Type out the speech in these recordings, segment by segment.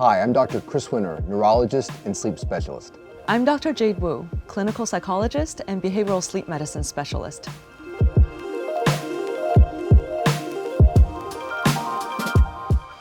Hi, I'm Dr. Chris Winter, neurologist and sleep specialist. I'm Dr. Jade Wu, clinical psychologist and behavioral sleep medicine specialist.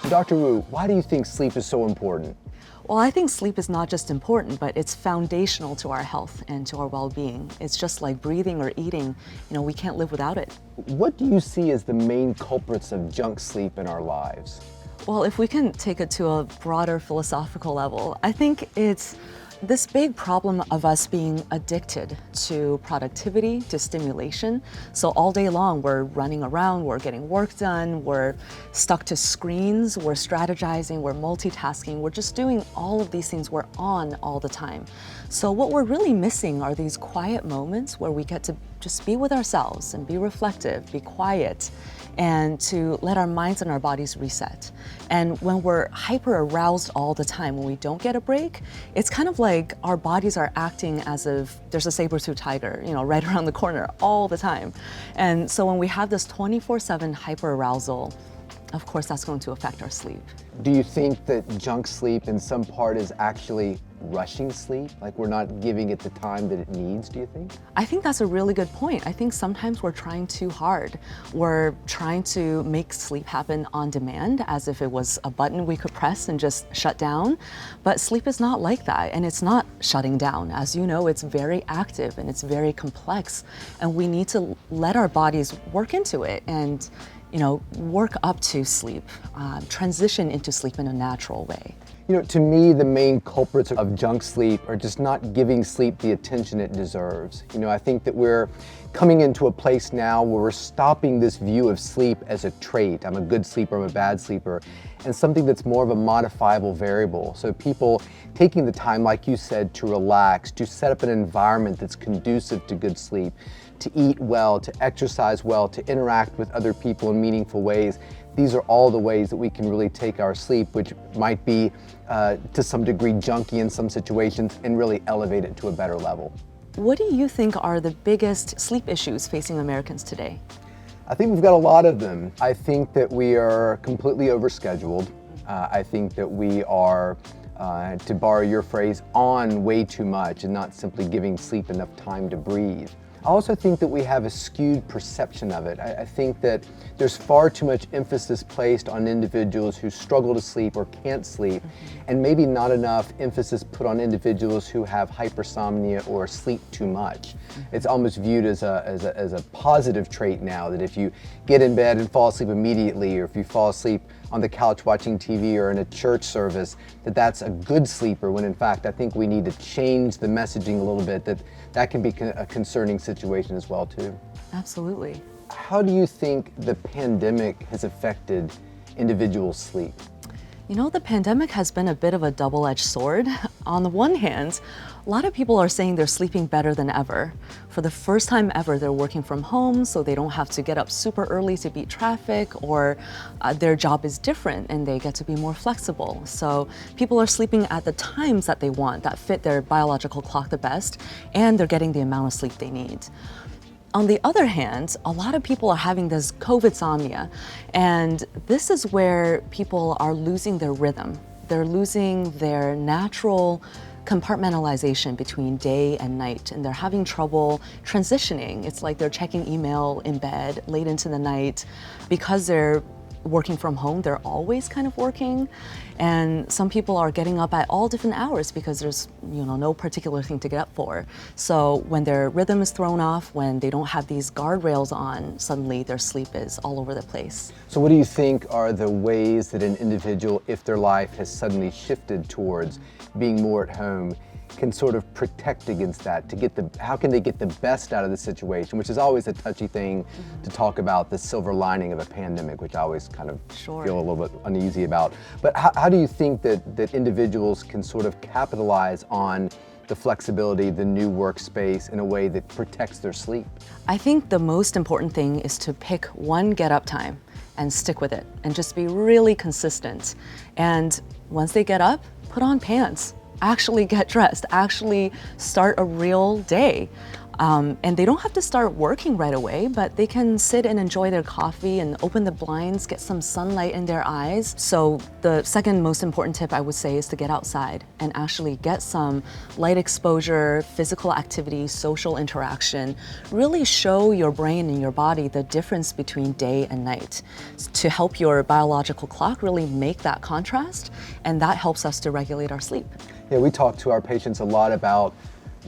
So Dr. Wu, why do you think sleep is so important? Well, I think sleep is not just important, but it's foundational to our health and to our well-being. It's just like breathing or eating. We can't live without it. What do you see as the main culprits of junk sleep in our lives? Well, if we can take it to a broader philosophical level, I think it's this big problem of us being addicted to productivity, to stimulation. So all day long, we're running around, we're getting work done, we're stuck to screens, we're strategizing, we're multitasking, we're just doing all of these things, we're on all the time. So what we're really missing are these quiet moments where we get to just be with ourselves and be reflective, be quiet, and to let our minds and our bodies reset. And when we're hyper aroused all the time, when we don't get a break, it's kind of like our bodies are acting as if there's a saber-tooth tiger, right around the corner all the time. And so when we have this 24/7 hyper arousal, of course that's going to affect our sleep. Do you think that junk sleep in some part is actually rushing sleep? Like we're not giving it the time that it needs, do you think? I think that's a really good point. I think sometimes we're trying too hard. We're trying to make sleep happen on demand as if it was a button we could press and just shut down. But sleep is not like that, and it's not shutting down. As you know, it's very active and it's very complex, and we need to let our bodies work into it and work up to sleep, transition into sleep in a natural way. To me, the main culprits of junk sleep are just not giving sleep the attention it deserves. I think that we're coming into a place now where we're stopping this view of sleep as a trait. I'm a good sleeper, I'm a bad sleeper, and something that's more of a modifiable variable. So people taking the time, like you said, to relax, to set up an environment that's conducive to good sleep, to eat well, to exercise well, to interact with other people in meaningful ways. These are all the ways that we can really take our sleep, which might be to some degree junky in some situations, and really elevate it to a better level. What do you think are the biggest sleep issues facing Americans today? I think we've got a lot of them. I think that we are completely overscheduled. I think that we are, to borrow your phrase, on way too much and not simply giving sleep enough time to breathe. I also think that we have a skewed perception of it. I think that there's far too much emphasis placed on individuals who struggle to sleep or can't sleep, and maybe not enough emphasis put on individuals who have hypersomnia or sleep too much. It's almost viewed as a positive trait now, that if you get in bed and fall asleep immediately, or if you fall asleep on the couch watching TV or in a church service, that's a good sleeper, when in fact I think we need to change the messaging a little bit, that can be a concerning situation as well too. Absolutely. How do you think the pandemic has affected individuals' sleep? The pandemic has been a bit of a double-edged sword. On the one hand, a lot of people are saying they're sleeping better than ever. For the first time ever, they're working from home, so they don't have to get up super early to beat traffic, or their job is different and they get to be more flexible. So people are sleeping at the times that they want, that fit their biological clock the best, and they're getting the amount of sleep they need. On the other hand, a lot of people are having this COVID-somnia, and this is where people are losing their rhythm. They're losing their natural compartmentalization between day and night, and they're having trouble transitioning. It's like they're checking email in bed late into the night. Because they're working from home, they're always kind of working, and some people are getting up at all different hours because there's no particular thing to get up for. So when their rhythm is thrown off, when they don't have these guardrails on, suddenly their sleep is all over the place. So what do you think are the ways that an individual, if their life has suddenly shifted towards being more at home, can sort of protect against that, how can they get the best out of the situation, which is always a touchy thing to talk about, the silver lining of a pandemic, which I always kind of feel a little bit uneasy about. But how do you think that individuals can sort of capitalize on the flexibility, the new workspace in a way that protects their sleep? I think the most important thing is to pick one get-up time and stick with it, and just be really consistent. And once they get up, put on pants. Actually get dressed, actually start a real day. And they don't have to start working right away, but they can sit and enjoy their coffee and open the blinds, get some sunlight in their eyes. So the second most important tip I would say is to get outside and actually get some light exposure, physical activity, social interaction. Really show your brain and your body the difference between day and night to help your biological clock really make that contrast, and that helps us to regulate our sleep. Yeah, we talk to our patients a lot about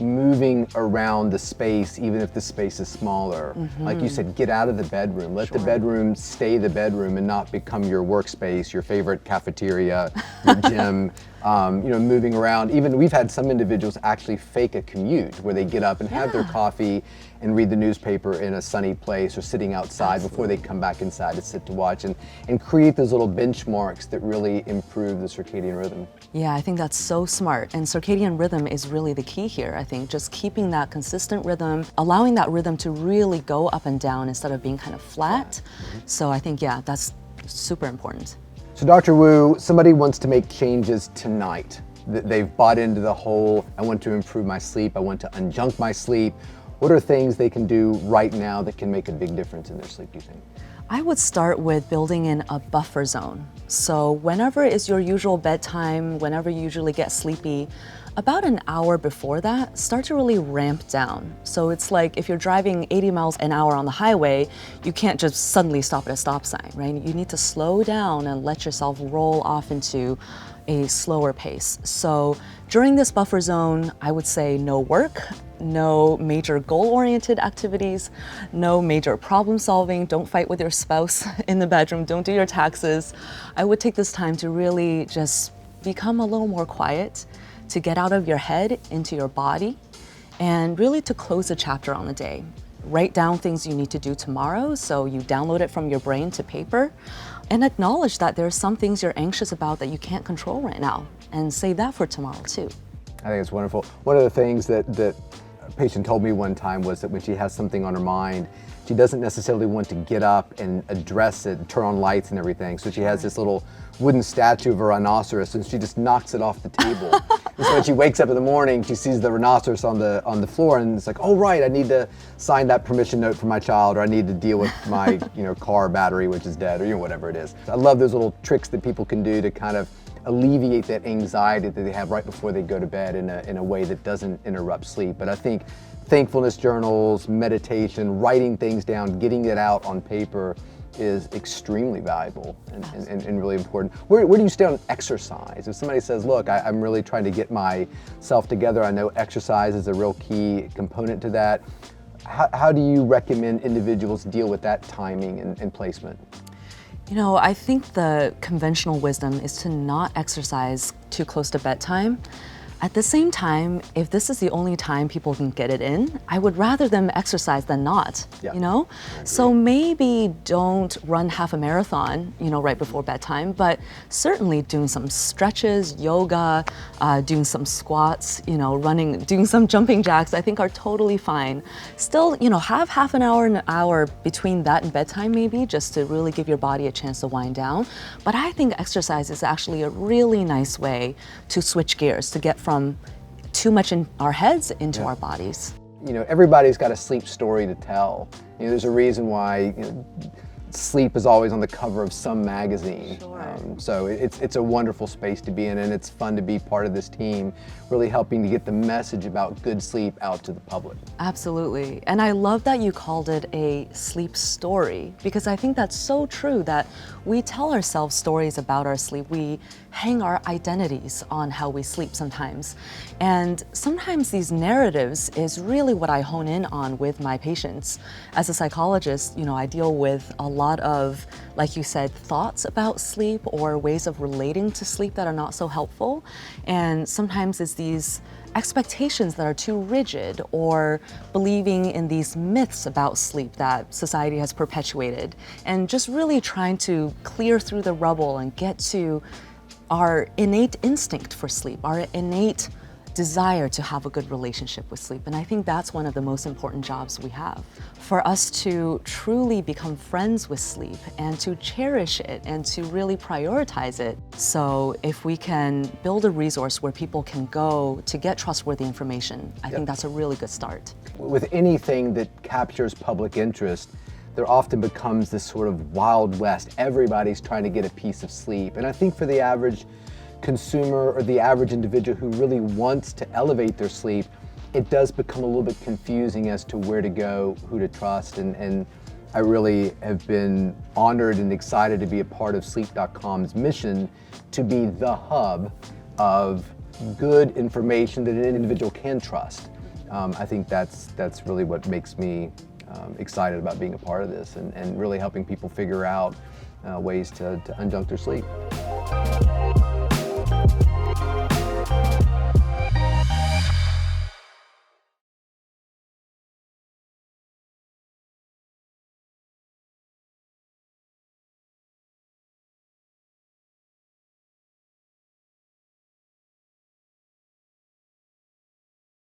moving around the space, even if the space is smaller. Like you said, get out of the bedroom. Let the bedroom stay the bedroom and not become your workspace, your favorite cafeteria, your gym. Moving around. Even we've had some individuals actually fake a commute where they get up and have their coffee and read the newspaper in a sunny place or sitting outside before they come back inside to sit to watch, and create those little benchmarks that really improve the circadian rhythm. Yeah, I think that's so smart. And circadian rhythm is really the key here. I think just keeping that consistent rhythm, allowing that rhythm to really go up and down instead of being kind of flat. So I think, yeah, that's super important. So Dr. Wu, somebody wants to make changes tonight. They've bought into the whole, I want to improve my sleep, I want to unjunk my sleep. What are things they can do right now that can make a big difference in their sleep, do you think? I would start with building in a buffer zone. So whenever is your usual bedtime, whenever you usually get sleepy, about an hour before that, start to really ramp down. So it's like if you're driving 80 miles an hour on the highway, you can't just suddenly stop at a stop sign, right? You need to slow down and let yourself roll off into a slower pace. So during this buffer zone, I would say no work, no major goal-oriented activities, no major problem solving, don't fight with your spouse in the bedroom, don't do your taxes. I would take this time to really just become a little more quiet, to get out of your head into your body, and really to close a chapter on the day. Write down things you need to do tomorrow, so you download it from your brain to paper, and acknowledge that there are some things you're anxious about that you can't control right now, and save that for tomorrow too. I think it's wonderful. One of the things that a patient told me one time was that when she has something on her mind, she doesn't necessarily want to get up and address it, turn on lights and everything. So she has this little wooden statue of a rhinoceros, and she just knocks it off the table. And so when she wakes up in the morning, she sees the rhinoceros on the floor, and it's like, oh right, I need to sign that permission note for my child, or I need to deal with my car battery which is dead, or whatever it is. I love those little tricks that people can do to kind of alleviate that anxiety that they have right before they go to bed in a way that doesn't interrupt sleep. But I think thankfulness journals, meditation, writing things down, getting it out on paper is extremely valuable and really important. Where do you stay on exercise? If somebody says, look, I'm really trying to get myself together, I know exercise is a real key component to that. How do you recommend individuals deal with that timing and placement? I think the conventional wisdom is to not exercise too close to bedtime. At the same time, if this is the only time people can get it in, I would rather them exercise than not, So maybe don't run half a marathon, right before bedtime, but certainly doing some stretches, yoga, doing some squats, running, doing some jumping jacks, I think are totally fine. Still, have half an hour between that and bedtime maybe, just to really give your body a chance to wind down. But I think exercise is actually a really nice way to switch gears, to get from too much in our heads into our bodies. Everybody's got a sleep story to tell. There's a reason why sleep is always on the cover of some magazine. So it's a wonderful space to be in, and it's fun to be part of this team, really helping to get the message about good sleep out to the public. Absolutely. And I love that you called it a sleep story, because I think that's so true that we tell ourselves stories about our sleep. We hang our identities on how we sleep sometimes. And sometimes these narratives is really what I hone in on with my patients. As a psychologist, I deal with a lot of, like you said, thoughts about sleep or ways of relating to sleep that are not so helpful. And sometimes it's these expectations that are too rigid, or believing in these myths about sleep that society has perpetuated, and just really trying to clear through the rubble and get to our innate instinct for sleep, our innate desire to have a good relationship with sleep. And I think that's one of the most important jobs we have. For us to truly become friends with sleep and to cherish it and to really prioritize it. So if we can build a resource where people can go to get trustworthy information, I think that's a really good start. With anything that captures public interest, there often becomes this sort of Wild West. Everybody's trying to get a piece of sleep. And I think for the average consumer or the average individual who really wants to elevate their sleep, it does become a little bit confusing as to where to go, who to trust. And I really have been honored and excited to be a part of Sleep.com's mission to be the hub of good information that an individual can trust. I think that's really what makes me excited about being a part of this and really helping people figure out ways to unjunk their sleep.